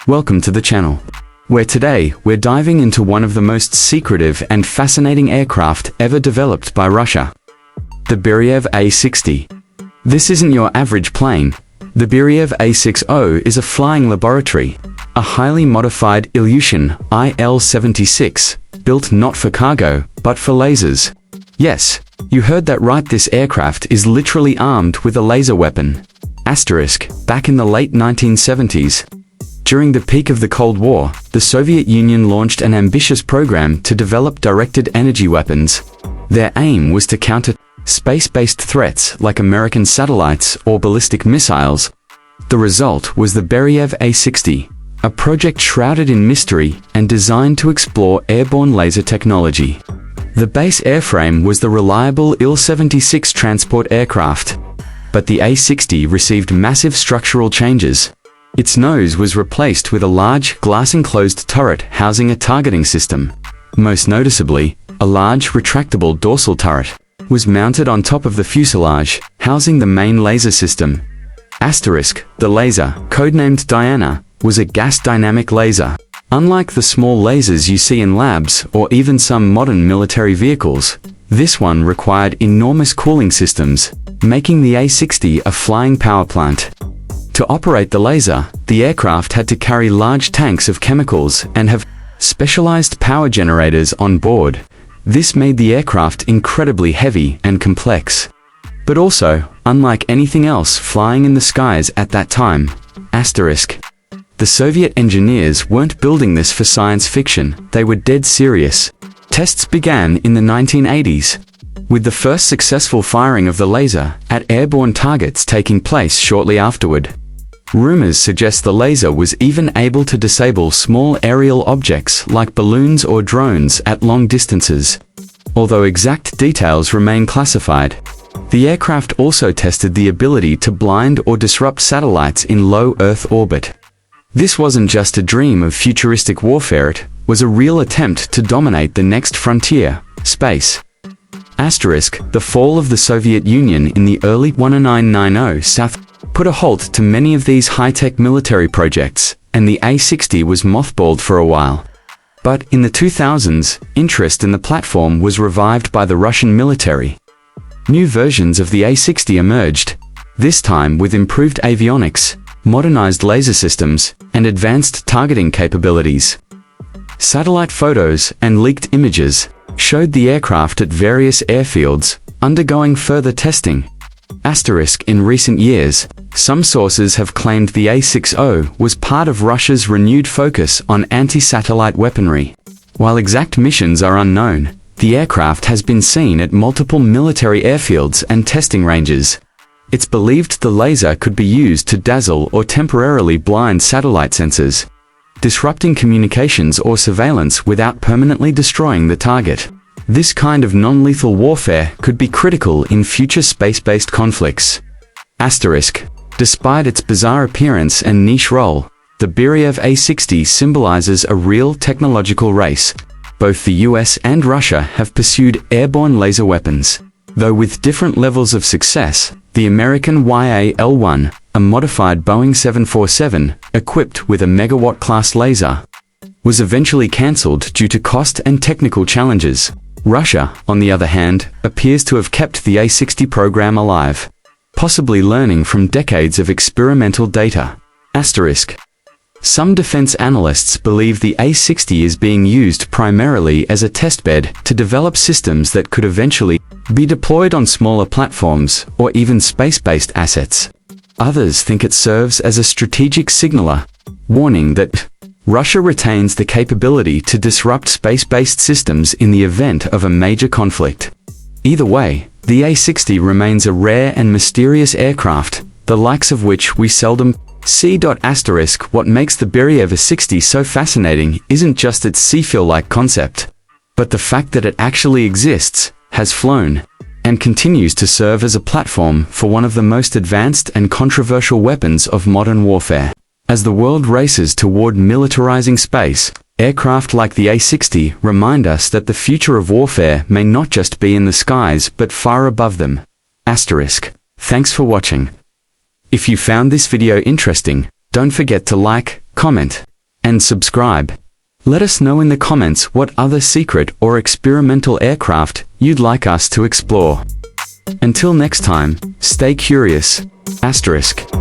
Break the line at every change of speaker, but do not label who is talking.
Welcome to the channel, where today we're diving into one of the most secretive and fascinating aircraft ever developed by Russia. The Beriev A-60. This isn't your average plane. The Beriev A-60 is a flying laboratory, a highly modified Ilyushin IL-76, built not for cargo, but for lasers. Yes, you heard that right, this aircraft is literally armed with a laser weapon. Back in the late 1970s, during the peak of the Cold War, the Soviet Union launched an ambitious program to develop directed energy weapons. Their aim was to counter space-based threats like American satellites or ballistic missiles. The result was the Beriev A-60, a project shrouded in mystery and designed to explore airborne laser technology. The base airframe was the reliable Il-76 transport aircraft, but the A-60 received massive structural changes. Its nose was replaced with a large, glass-enclosed turret housing a targeting system. Most noticeably, a large, retractable dorsal turret was mounted on top of the fuselage, housing the main laser system. The laser, codenamed Diana, was a gas-dynamic laser. Unlike the small lasers you see in labs or even some modern military vehicles, this one required enormous cooling systems, making the A-60 a flying power plant. To operate the laser, the aircraft had to carry large tanks of chemicals and have specialized power generators on board. This made the aircraft incredibly heavy and complex. But also, unlike anything else flying in the skies at that time, the Soviet engineers weren't building this for science fiction, they were dead serious. Tests began in the 1980s, with the first successful firing of the laser at airborne targets taking place shortly afterward. Rumors suggest the laser was even able to disable small aerial objects like balloons or drones at long distances. Although exact details remain classified, the aircraft also tested the ability to blind or disrupt satellites in low Earth orbit. This wasn't just a dream of futuristic warfare, it was a real attempt to dominate the next frontier, space. The fall of the Soviet Union in the early 1990s South put a halt to many of these high-tech military projects, and the A-60 was mothballed for a while. But in the 2000s, interest in the platform was revived by the Russian military. New versions of the A-60 emerged, this time with improved avionics, modernized laser systems, and advanced targeting capabilities. Satellite photos and leaked images showed the aircraft at various airfields, undergoing further testing. In recent years, some sources have claimed the A-60 was part of Russia's renewed focus on anti-satellite weaponry. While exact missions are unknown, the aircraft has been seen at multiple military airfields and testing ranges. It's believed the laser could be used to dazzle or temporarily blind satellite sensors, disrupting communications or surveillance without permanently destroying the target. This kind of non-lethal warfare could be critical in future space-based conflicts. Despite its bizarre appearance and niche role, the Beriev A-60 symbolizes a real technological race. Both the US and Russia have pursued airborne laser weapons, though with different levels of success. The American YA-L1, a modified Boeing 747, equipped with a megawatt-class laser, was eventually cancelled due to cost and technical challenges. Russia, on the other hand, appears to have kept the A-60 program alive, possibly learning from decades of experimental data. Some defense analysts believe the A-60 is being used primarily as a testbed to develop systems that could eventually be deployed on smaller platforms or even space-based assets. Others think it serves as a strategic signaler, warning that Russia retains the capability to disrupt space-based systems in the event of a major conflict. Either way, the A-60 remains a rare and mysterious aircraft, the likes of which we seldom see. What makes the Beriev A-60 so fascinating isn't just its seafeel-like concept, but the fact that it actually exists, has flown, and continues to serve as a platform for one of the most advanced and controversial weapons of modern warfare. As the world races toward militarizing space, aircraft like the A-60 remind us that the future of warfare may not just be in the skies but far above them. Thanks for watching. If you found this video interesting, don't forget to like, comment, and subscribe. Let us know in the comments what other secret or experimental aircraft you'd like us to explore. Until next time, stay curious. **.